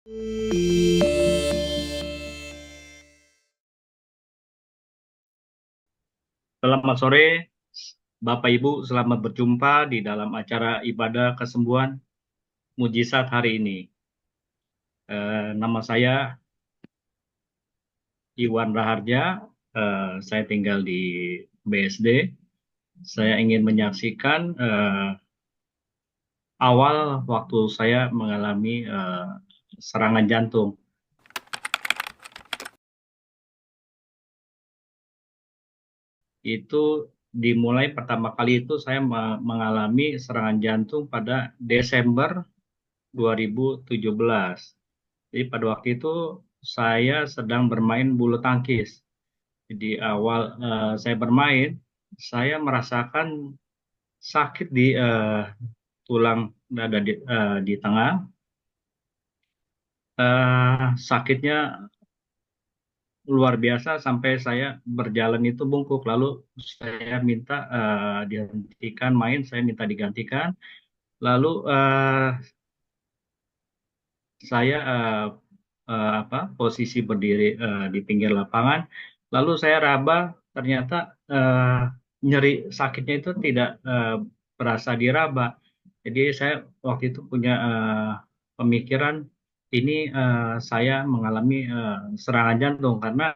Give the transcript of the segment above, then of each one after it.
Selamat sore, Bapak Ibu. Selamat berjumpa di dalam acara ibadah kesembuhan mujizat hari ini. Nama saya Iwan Raharja. Saya tinggal di BSD. Saya ingin menyaksikan awal waktu saya mengalami serangan jantung. Itu dimulai pertama kali itu saya mengalami serangan jantung pada Desember 2017. Jadi pada waktu itu saya sedang bermain bulu tangkis. Jadi awal saya bermain, saya merasakan sakit di tulang dada di tengah. Sakitnya luar biasa sampai saya berjalan itu bungkuk. Lalu saya minta dihentikan main, saya minta digantikan. Lalu saya posisi berdiri di pinggir lapangan. Lalu saya raba, ternyata nyeri sakitnya itu tidak berasa diraba. Jadi saya waktu itu punya pemikiran ini saya mengalami serangan jantung karena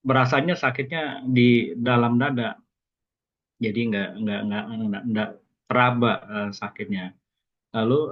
berasanya sakitnya di dalam dada. Jadi nggak teraba sakitnya. Lalu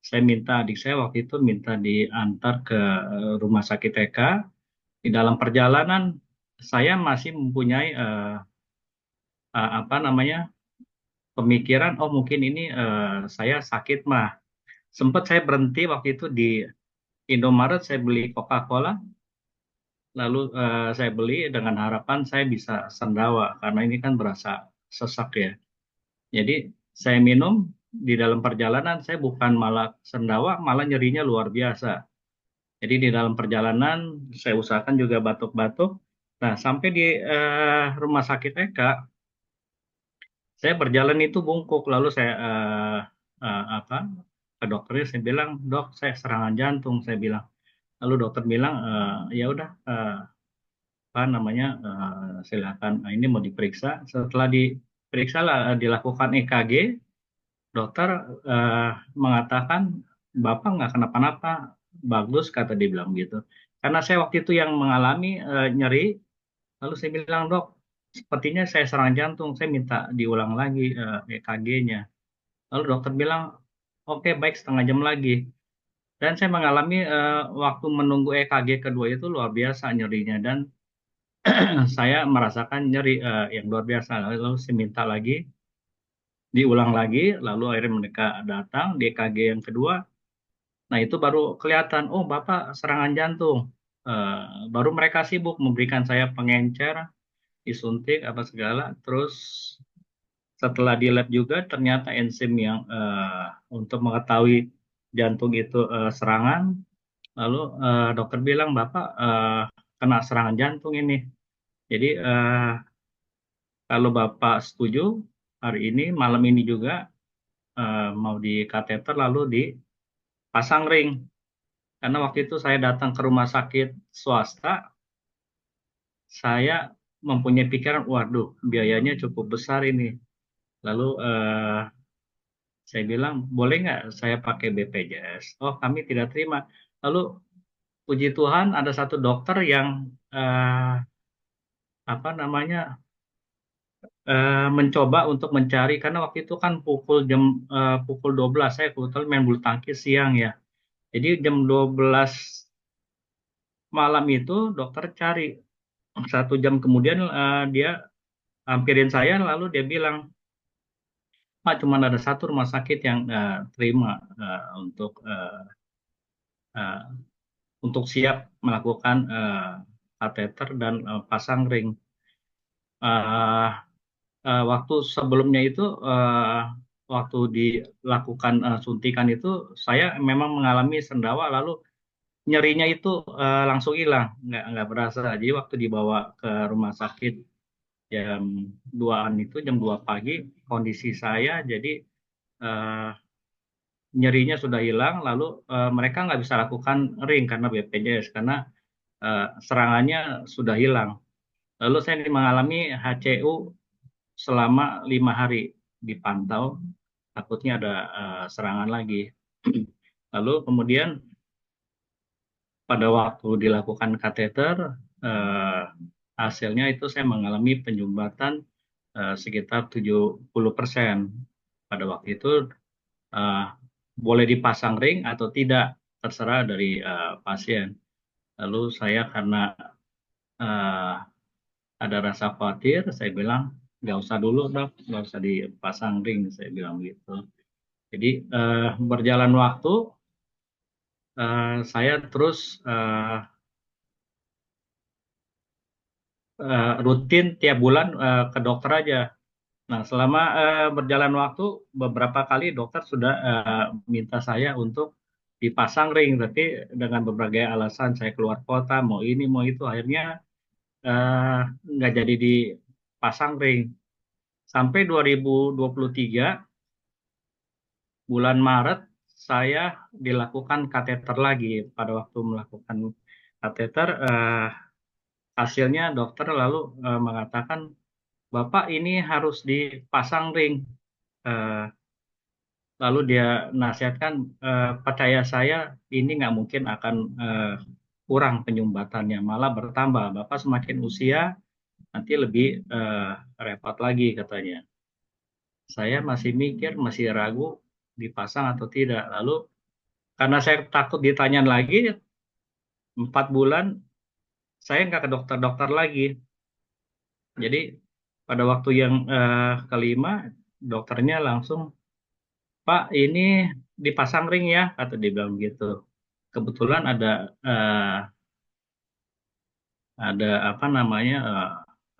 saya minta adik saya waktu itu minta diantar ke rumah sakit TK. Di dalam perjalanan saya masih mempunyai apa namanya pemikiran, oh mungkin ini saya sakit mah. Sempat saya berhenti waktu itu di Indomaret, saya beli Coca-Cola, lalu saya beli dengan harapan saya bisa sendawa karena ini kan berasa sesak ya. Jadi saya minum di dalam perjalanan saya bukan malah sendawa, malah nyerinya luar biasa. Jadi di dalam perjalanan saya usahakan juga batuk-batuk. Nah, sampai di rumah sakit EK, saya berjalan itu bungkuk. Lalu saya apa ke dokternya saya bilang, dok, saya serangan jantung. Saya bilang. Lalu dokter bilang, ya udah, apa namanya, silakan. Nah, ini mau diperiksa. Setelah diperiksa lah, dilakukan EKG, dokter eh, mengatakan bapak nggak kenapa-napa, bagus kata dia bilang gitu. Karena saya waktu itu yang mengalami nyeri, lalu saya bilang dok, sepertinya saya serangan jantung, saya minta diulang lagi EKG-nya. Lalu dokter bilang, oke baik setengah jam lagi. Dan saya mengalami waktu menunggu EKG kedua itu luar biasa nyerinya dan saya merasakan nyeri yang luar biasa. Lalu saya minta lagi, diulang lagi, lalu akhirnya mereka datang di EKG yang kedua. Nah, itu baru kelihatan, oh, Bapak serangan jantung. Baru mereka sibuk memberikan saya pengencer, disuntik, apa segala. Terus setelah di lab juga, ternyata enzim yang untuk mengetahui jantung itu serangan. Lalu dokter bilang, Bapak kena serangan jantung ini. Jadi kalau Bapak setuju, hari ini, malam ini juga mau di kateter lalu dipasang ring. Karena waktu itu saya datang ke rumah sakit swasta, saya mempunyai pikiran, waduh, biayanya cukup besar ini. Lalu saya bilang, boleh nggak saya pakai BPJS? Oh, kami tidak terima. Lalu puji Tuhan ada satu dokter yang apa namanya mencoba untuk mencari karena waktu itu kan pukul 12 saya kebetulan main bulu tangkis siang ya. Jadi jam 12 malam itu dokter cari 1 jam kemudian dia hampirin saya lalu dia bilang Pak cuma ada satu rumah sakit yang terima uh, untuk siap melakukan kateter dan pasang ring. Uh, Waktu sebelumnya itu waktu dilakukan suntikan itu saya memang mengalami sendawa lalu nyerinya itu langsung hilang nggak berasa. Jadi waktu dibawa ke rumah sakit jam 2-an itu jam 2 pagi kondisi saya jadi eh, nyerinya sudah hilang, lalu mereka nggak bisa lakukan ring karena BPJS, karena serangannya sudah hilang. Lalu saya mengalami HCU selama 5 hari dipantau, takutnya ada serangan lagi. Lalu kemudian pada waktu dilakukan kateter, eh, hasilnya itu saya mengalami penyumbatan sekitar 70%. Pada waktu itu eh, boleh dipasang ring atau tidak, terserah dari pasien. Lalu saya karena eh, ada rasa khawatir, saya bilang nggak usah dulu dok, nggak usah dipasang ring, saya bilang gitu. Jadi berjalan waktu, saya terus rutin tiap bulan ke dokter aja. Nah, selama berjalan waktu, beberapa kali dokter sudah minta saya untuk dipasang ring, tapi dengan berbagai alasan, saya keluar kota, mau ini, mau itu, akhirnya eh, nggak jadi dipasang ring. Sampai 2023, bulan Maret, saya dilakukan kateter lagi. Pada waktu melakukan kateter, hasilnya dokter lalu mengatakan, Bapak ini harus dipasang ring. Eh, Lalu dia nasihatkan, percaya saya, ini nggak mungkin akan kurang penyumbatannya, malah bertambah. Bapak semakin usia, nanti lebih repot lagi katanya. Saya masih mikir, masih ragu dipasang atau tidak. Lalu karena saya takut ditanya lagi, 4 bulan saya nggak ke dokter-dokter lagi. Jadi pada waktu yang kelima, dokternya langsung, Pak, ini dipasang ring ya, kata dia bilang gitu. Kebetulan ada apa namanya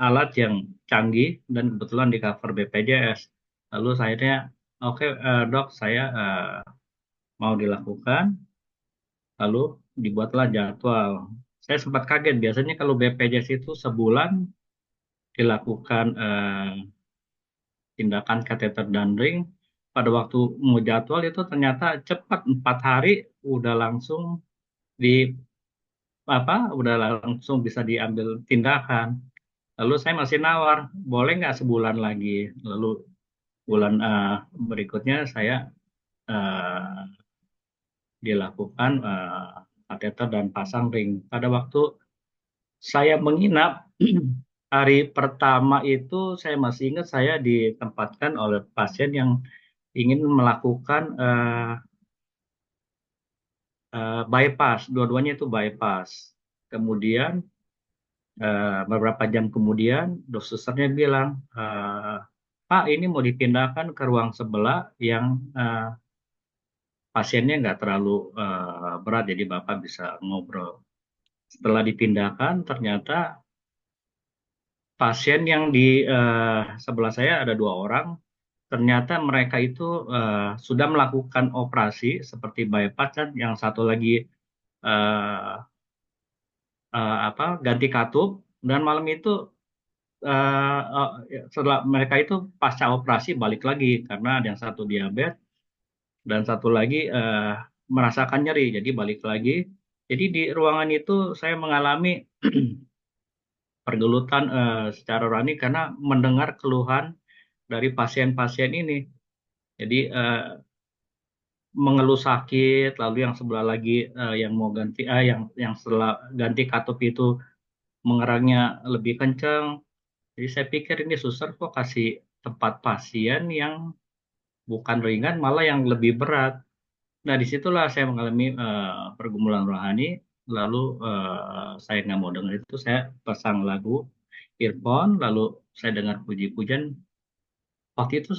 alat yang canggih dan kebetulan di cover BPJS. Lalu saya, oke dok, saya mau dilakukan. Lalu dibuatlah jadwal. Saya sempat kaget, biasanya kalau BPJS itu sebulan dilakukan tindakan kateter dan ring. Pada waktu mau jadwal itu ternyata cepat, 4 hari udah langsung di udah langsung bisa diambil tindakan. Lalu saya masih nawar, boleh nggak sebulan lagi? Lalu bulan berikutnya saya eh, dilakukan kateter dan pasang ring. Pada waktu saya menginap, hari pertama itu saya masih ingat, saya ditempatkan oleh pasien yang ingin melakukan bypass, dua-duanya itu bypass. Kemudian beberapa jam kemudian, susternya bilang, Pak, ini mau dipindahkan ke ruang sebelah yang pasiennya nggak terlalu berat, jadi Bapak bisa ngobrol. Setelah dipindahkan, ternyata pasien yang di sebelah saya ada 2 orang, ternyata mereka itu sudah melakukan operasi seperti bypass, dan yang satu lagi eh, ganti katup, dan malam itu setelah mereka itu pasca operasi balik lagi karena ada yang satu diabetes dan satu lagi merasakan nyeri, jadi balik lagi. Jadi di ruangan itu saya mengalami pergelutan secara rohani karena mendengar keluhan dari pasien-pasien ini. Jadi mengeluh sakit, lalu yang sebelah lagi yang mau ganti, yang setelah ganti katup itu mengerangnya lebih kencang. Jadi saya pikir ini suster kok kasih tempat pasien yang bukan ringan, malah yang lebih berat. Nah, disitulah saya mengalami pergumulan rohani. Lalu saya nggak mau dengar itu, saya pasang lagu earphone, lalu saya dengar puji-pujian. Waktu itu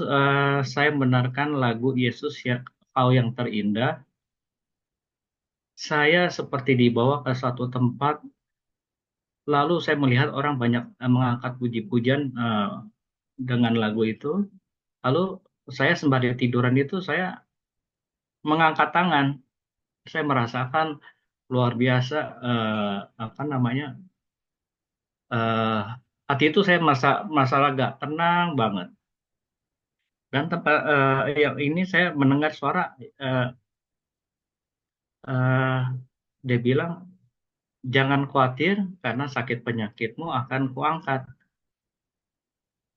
saya mendengarkan lagu Yesus ya, Kau yang terindah. Saya seperti dibawa ke suatu tempat, lalu saya melihat orang banyak mengangkat puji-pujian dengan lagu itu. Lalu saya sembari tiduran itu, saya mengangkat tangan. Saya merasakan luar biasa, apa namanya, eh hati itu saya merasa agak tenang banget. Dan tempat yang ini saya mendengar suara eh, eh, dia bilang jangan khawatir karena sakit penyakitmu akan kuangkat.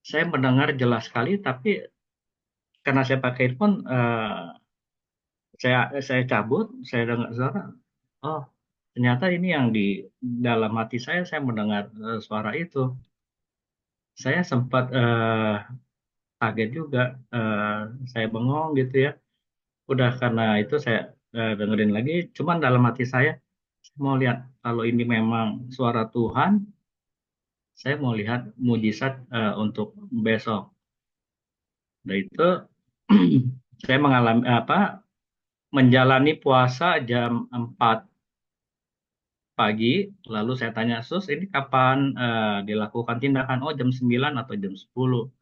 Saya mendengar jelas sekali, tapi karena saya pakai earphone, saya cabut, saya dengar suara. Oh, ternyata ini yang di dalam hati saya mendengar suara itu. Saya sempat kaget juga, eh, saya bengong gitu ya. Udah karena itu saya dengerin lagi. Cuman dalam hati saya mau lihat kalau ini memang suara Tuhan, saya mau lihat mujizat untuk besok. Nah itu saya mengalami menjalani puasa jam 4 pagi, lalu saya tanya, Sus, ini kapan dilakukan tindakan? Oh, jam 9 atau jam 10.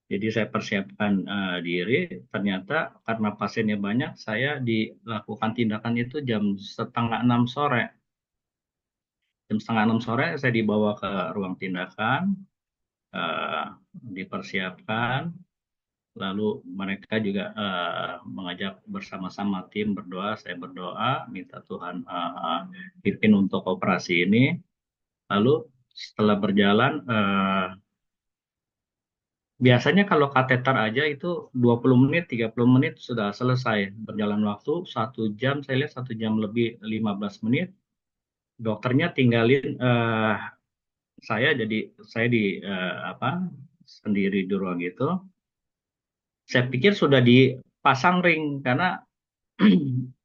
Jadi saya persiapkan diri, ternyata karena pasiennya banyak, saya dilakukan tindakan itu jam 5:30 sore. Jam 5:30 sore saya dibawa ke ruang tindakan, eh, dipersiapkan, lalu mereka juga mengajak bersama-sama tim berdoa, saya berdoa, minta Tuhan pimpin untuk operasi ini. Lalu setelah berjalan, biasanya kalau kateter aja itu 20 menit, 30 menit sudah selesai. Berjalan waktu 1 jam, saya lihat 1 jam lebih 15 menit. Dokternya tinggalin saya di apa sendiri di ruang itu. Saya pikir sudah dipasang ring karena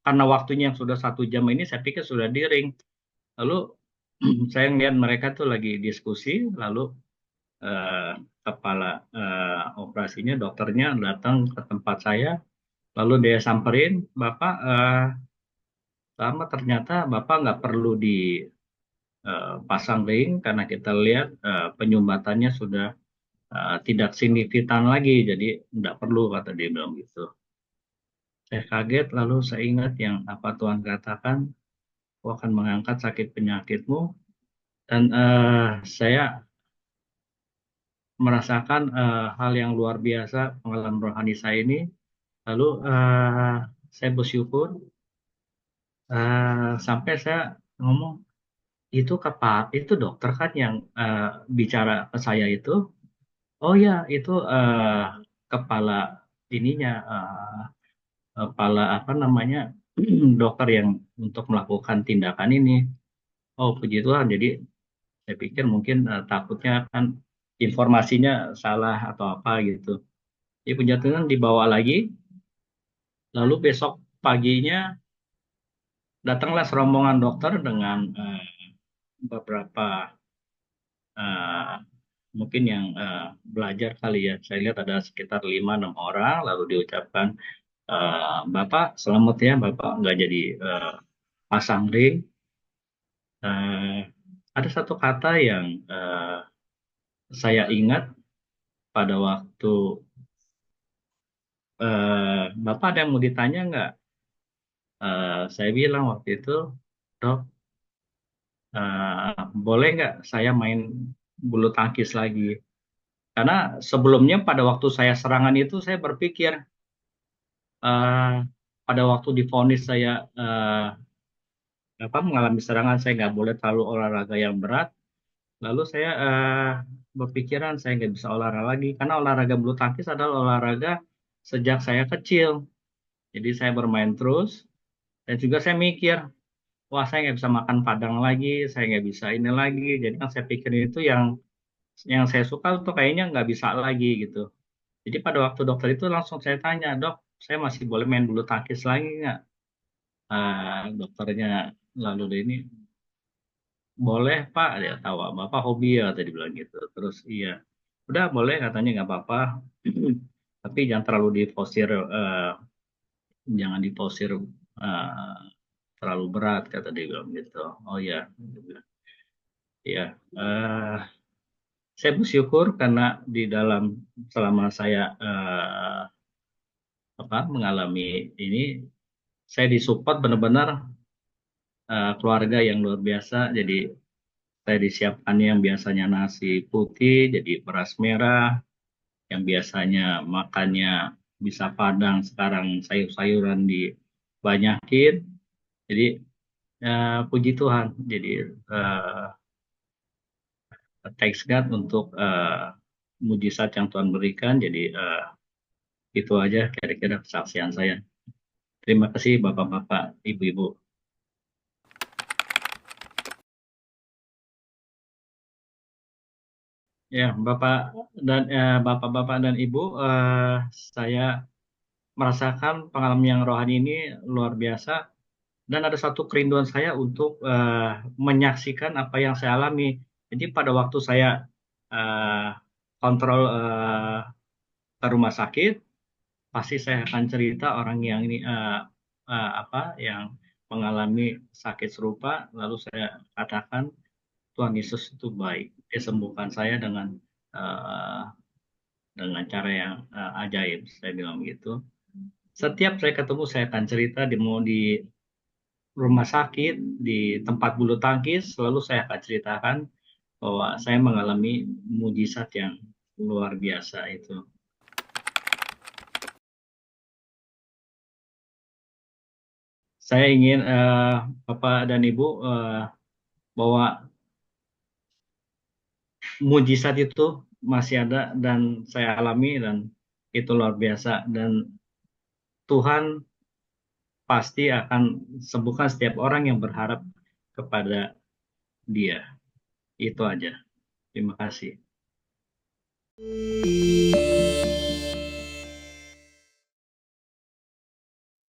karena waktunya yang sudah 1 jam ini saya pikir sudah di ring. Lalu saya ngeliat mereka tuh lagi diskusi, lalu eh, kepala operasinya dokternya datang ke tempat saya, lalu dia samperin, Bapak, lama ternyata Bapak nggak perlu dipasang ring karena kita lihat penyumbatannya sudah tidak signifikan lagi, jadi nggak perlu kata dia bilang gitu. Saya kaget, lalu saya ingat yang apa Tuhan katakan, Aku akan mengangkat sakit penyakitmu, dan saya merasakan hal yang luar biasa pengalaman rohani saya ini. Lalu saya bersyukur sampai saya ngomong, itu dokter kan yang bicara ke saya itu. Oh ya, itu kepala ininya, kepala apa namanya, dokter yang untuk melakukan tindakan ini. Oh, puji Tuhan. Jadi saya pikir mungkin takutnya kan informasinya salah atau apa gitu. Jadi puji Tuhan dibawa lagi. Lalu besok paginya datanglah serombongan dokter dengan beberapa eh, mungkin yang belajar kali ya. Saya lihat ada sekitar 5-6 orang. Lalu diucapkan, Bapak selamat ya, Bapak nggak jadi pasang ring. Eh, ada satu kata yang saya ingat pada waktu Bapak ada yang mau ditanya nggak? Saya bilang waktu itu, Dok, boleh nggak saya main bulu tangkis lagi? Karena sebelumnya pada waktu saya serangan itu saya berpikir, eh, pada waktu divonis saya mengalami serangan, saya nggak boleh terlalu olahraga yang berat. Lalu saya berpikiran saya nggak bisa olahraga lagi karena olahraga bulu tangkis adalah olahraga sejak saya kecil. Jadi saya bermain terus. Dan juga saya mikir, wah saya nggak bisa makan padang lagi, saya nggak bisa ini lagi. Jadi kan saya pikir itu yang saya suka tuh kayaknya nggak bisa lagi gitu. Jadi pada waktu dokter itu langsung saya tanya, Dok, saya masih boleh main bulu tangkis lagi nggak? Dokternya lalu dia ini, boleh Pak, dia tahu Bapak hobi ya tadi bilang gitu. Terus iya, udah boleh katanya nggak apa-apa, tapi jangan terlalu diforsir, jangan diforsir terlalu berat kata dia bilang gitu. Oh ya, ya. Saya bersyukur karena di dalam selama saya mengalami ini, saya disupport benar-benar keluarga yang luar biasa. Jadi saya disiapkan yang biasanya nasi putih jadi beras merah, yang biasanya makannya bisa padang, sekarang sayur-sayuran dibanyakin. Jadi puji Tuhan. Jadi eh, thanks God untuk mujizat yang Tuhan berikan. Jadi itu aja kira-kira kesaksian saya. Terima kasih Bapak-bapak, Ibu-ibu. Ya, Bapak-bapak dan Ibu, saya merasakan pengalaman yang rohani ini luar biasa, dan ada satu kerinduan saya untuk menyaksikan apa yang saya alami. Jadi pada waktu saya eh, kontrol ke rumah sakit, pasti saya akan cerita orang yang ini yang mengalami sakit serupa, lalu saya katakan Tuhan Yesus itu baik, dia sembuhkan saya eh, dengan cara yang ajaib, saya bilang begitu. Setiap saya ketemu saya akan cerita di rumah sakit, di tempat bulu tangkis, selalu saya akan ceritakan bahwa saya mengalami mujizat yang luar biasa itu. Saya ingin Bapak dan Ibu bahwa mujizat itu masih ada dan saya alami, dan itu luar biasa, dan Tuhan pasti akan sembuhkan setiap orang yang berharap kepada Dia. Itu aja. Terima kasih.